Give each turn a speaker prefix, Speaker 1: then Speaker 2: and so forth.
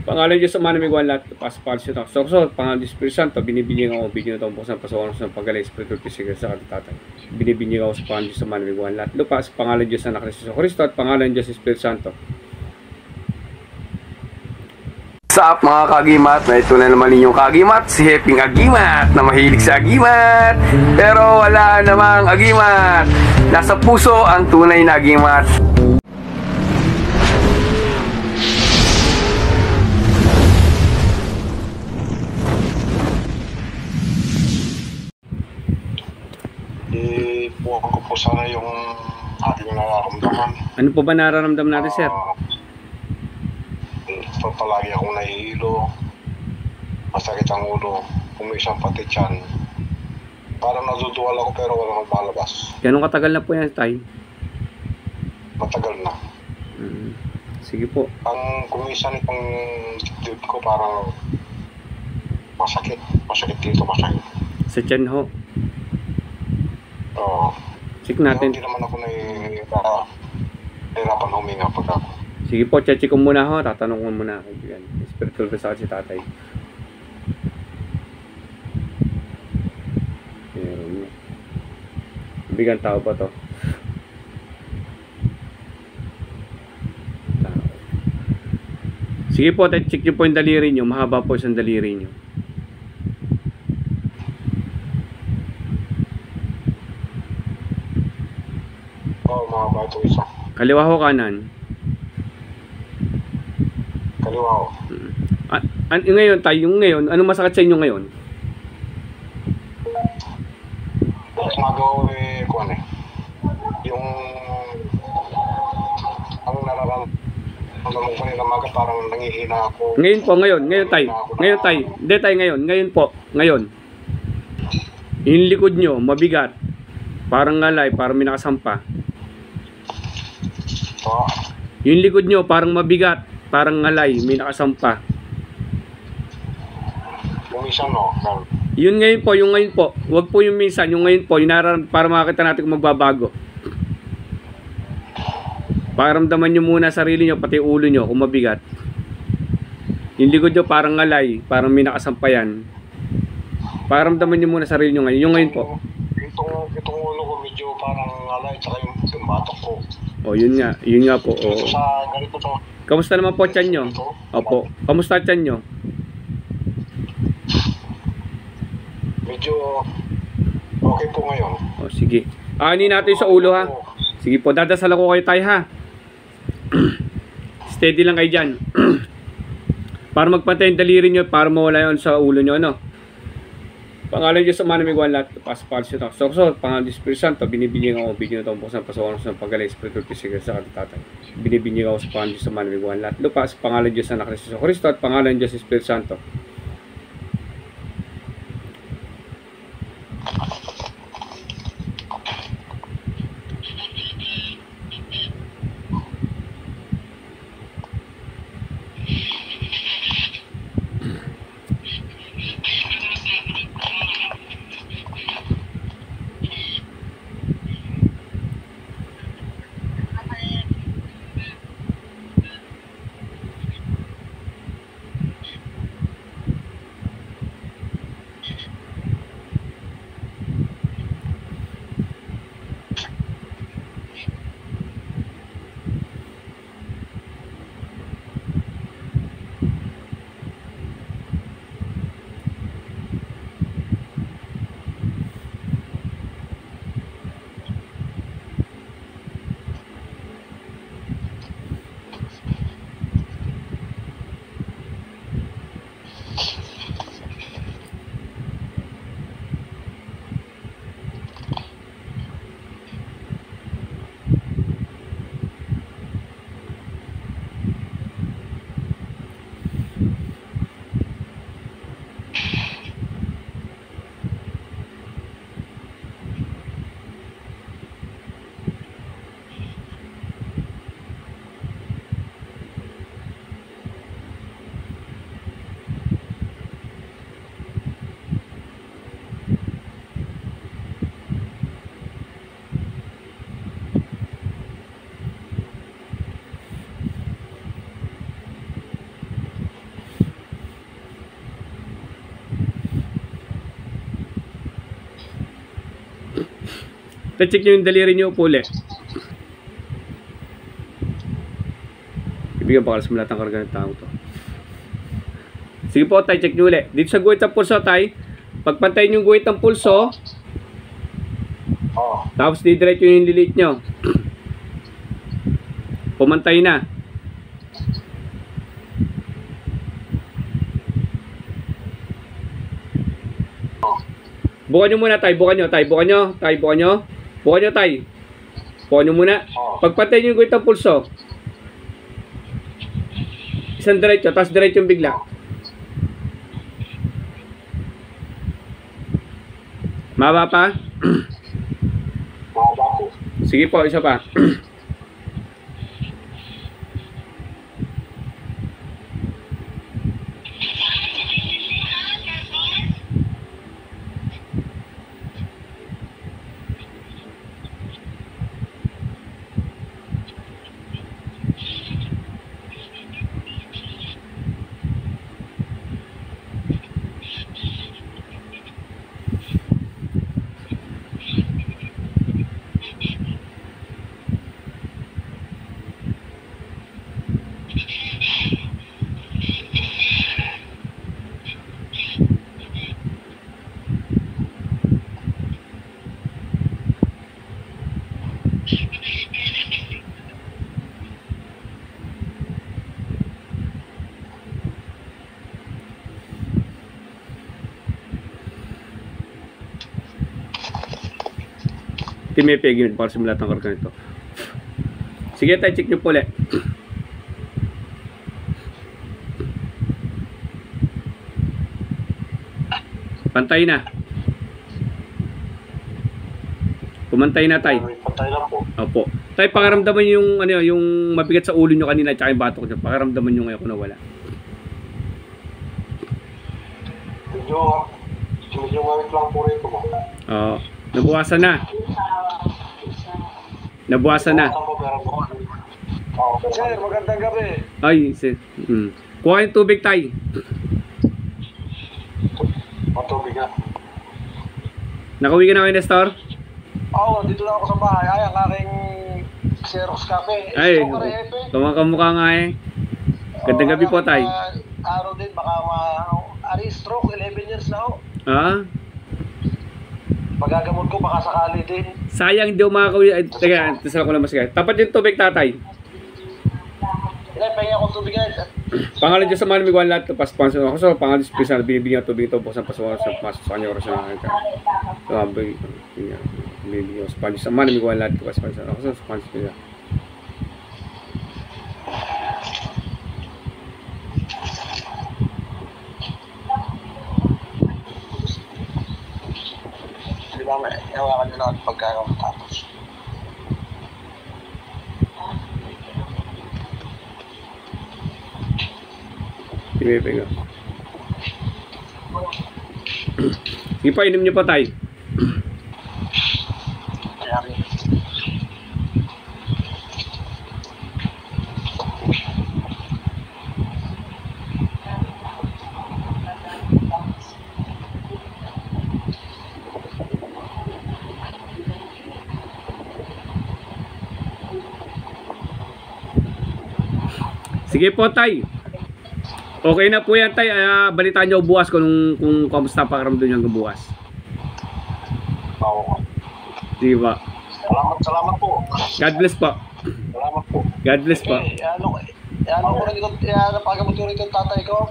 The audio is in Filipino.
Speaker 1: Pangalan Diyos Ama na may gawan lahat, pasapal siya. So, pangalan Diyos Espiritu Santo, binibinyag ako, bigyan ito ang buksan, pasawalan sa pagaling, Espiritu Pisigal sa katitatay. Binibinyag ako sa pangalan Diyos Ama na may gawan lahat. Lupa, sa pangalan Diyos na Kristo Kristo at pangalan Diyos Espiritu Santo.
Speaker 2: What's up mga kagimat? Na ito na naman ninyong kagimat, si Heping Agimat na mahilig sa agimat pero wala namang agimat. Nasa puso ang tunay na agimat.
Speaker 3: Ipuwan ko po sana yung ating nararamdaman.
Speaker 1: Ano po ba nararamdaman natin, sir?
Speaker 3: Palagi akong nahihilo, masakit ang ulo, kumisang pati tiyan. Parang naduduwal ako pero wala akong malabas.
Speaker 1: Ganong katagal na po yan, tay?
Speaker 3: Matagal na.
Speaker 1: Sige po.
Speaker 3: Ang kumisan itong dibdib ko parang masakit. Masakit dito, masakit.
Speaker 1: Sa tiyan ho.
Speaker 3: Oo.
Speaker 1: Check natin.
Speaker 3: Hindi naman ako nahihirapan huminga pag ako.
Speaker 1: Sige po, check ko muna ho. Tatanong ko muna. Yan. Spiritual ba sa si tatay? Meron. Bigang tao pa to. Tao. Sige po, check nyo po yung daliri nyo. Mahaba po yung daliri nyo.
Speaker 3: Oo, mahaba ito isa.
Speaker 1: Kaliwa ho, kanan.
Speaker 3: Kaliwa ko.
Speaker 1: Ngayon tayo, yung ngayon, ano masakit sa inyo ngayon?
Speaker 3: Magawa kuwan yung ang nararamdaman ko kanina maga parang nangihina ako.
Speaker 1: Ngayon po, ngayon tayo. Ngayon tayo. Hindi tayo ngayon po, ngayon. Yung likod nyo, mabigat. Parang ngalay, parang may nakasampa. Yung likod nyo, parang mabigat. Parang ngalay, may nakasampa.
Speaker 3: Minsan no.
Speaker 1: Yun ngayon po, yung ngayon po. Huwag po yung minsan, yung ngayon po, yung para makita natin kung magbabago. Paramdaman nyo muna sarili nyo, pati ulo nyo, kung mabigat. Yung likod nyo parang ngalay, parang may nakasampa yan. Paramdaman nyo muna sarili nyo ngayon. Yung ngayon po.
Speaker 3: Itong ulo ko medyo parang ngalay, tsaka yung batok ko.
Speaker 1: O, yun nga po. O.
Speaker 3: Ito sa ganito to.
Speaker 1: Kamusta naman po tiyan nyo? Opo. Kamusta tiyan nyo?
Speaker 3: Medyo okay po ngayon.
Speaker 1: O, sige. Ani natin sa ulo, ha? Sige po, dadasal ako kayo tayo, ha? Steady lang kayo dyan. Para magpantay yung daliri nyo, para mawala yun sa ulo nyo, ano? Pangalan Diyos Ama na may gawan lahat, pasapal siya. So, pangalan Diyos Espiritu Santo, binibinyag ako, bigyan ito ang buksan, pasawalan sa pagaling, Espiritu Pisigal sa katitatay. Binibinyag ako sa pangalan Diyos Ama na may gawan lahat. Lupa, sa pangalan Diyos na Kristo Kristo at pangalan Diyos Espiritu Santo. Tay, check nyo yung daliri nyo po ulit. Ibigyan pa kalas mo lahat ng karga ng tao to. Sige po, tay, check nyo ulit. Dito sa guhit ng pulso, tay, pagpantayin yung guhit ng pulso, tapos didiretso yung lilit nyo. Pumantay na. Bukan nyo muna, tay. Bukan nyo, tay. Bukan nyo, tay. Bukan nyo. Bukan nyo, tay. Bukan nyo muna. Pagpantay nyo yung guhit ng pulso, isang diretso, tapos diretso yung bigla. Maba pa? Sige po, isa pa. Timipig yun para simulat ng karga nito. Sige tayo, check nyo po ulit. Pantay na. Pumantay na tayo.
Speaker 3: Pantay lang po.
Speaker 1: Opo. Tayo, pakaramdaman yung, ano, yung mabigat sa ulo nyo kanina at saka yung batok nyo. Pakaramdaman nyo ngayon kung nawala.
Speaker 3: Medyo ngawit lang po rin po.
Speaker 1: Oo. Nabuwasan na. Nabuwasan na.
Speaker 3: Sir, magandang gabi.
Speaker 1: Ay, sir. Kuha yung tubig tayo.
Speaker 3: Matubig na.
Speaker 1: Nakauwi ka na kayo, Nestor?
Speaker 3: Oo, dito lang ako sa bahay. Ay, ang aking Xerox cafe.
Speaker 1: Ay, kamukha nga eh. Gandang gabi po tayo.
Speaker 3: Araw din, baka stroke, 11 years na ako.
Speaker 1: Ah?
Speaker 3: Magagamot ko, baka sakali din.
Speaker 1: Sayang, hindi ako makakauwi. Teka, tisala ko lang mas kaya. Tapat yung tubig, tatay.
Speaker 3: Ilay, pahinga akong tubig na.
Speaker 1: Pangalan dyan sa mga namiguan lahat. Paspansyon ako. So, pangalan dyan sa binibigyan ng tubig ito. Buksan pasok sa kanya oras na nakakita. Sabay, binibigyan sa Spanish. Sa mga namiguan lahat. Paspansyon ako. So, Spanish nila.
Speaker 3: Di ba, may hawakan nyo lang pagkakaroon tapos.
Speaker 1: Pinipig ako. Sige pa, inom nyo pa tayo.
Speaker 3: Kaya rin.
Speaker 1: Sige po, tay. Okay na po yan, tay. Balitaan nyo bukas kung kamusta pakiramdam nyo hanggang bukas.
Speaker 3: Oo.
Speaker 1: Di ba?
Speaker 3: Salamat po.
Speaker 1: God bless po.
Speaker 3: Salamat po.
Speaker 1: God bless po.
Speaker 3: Ano ko rin ito, napagamot ko rin itong tatay ko.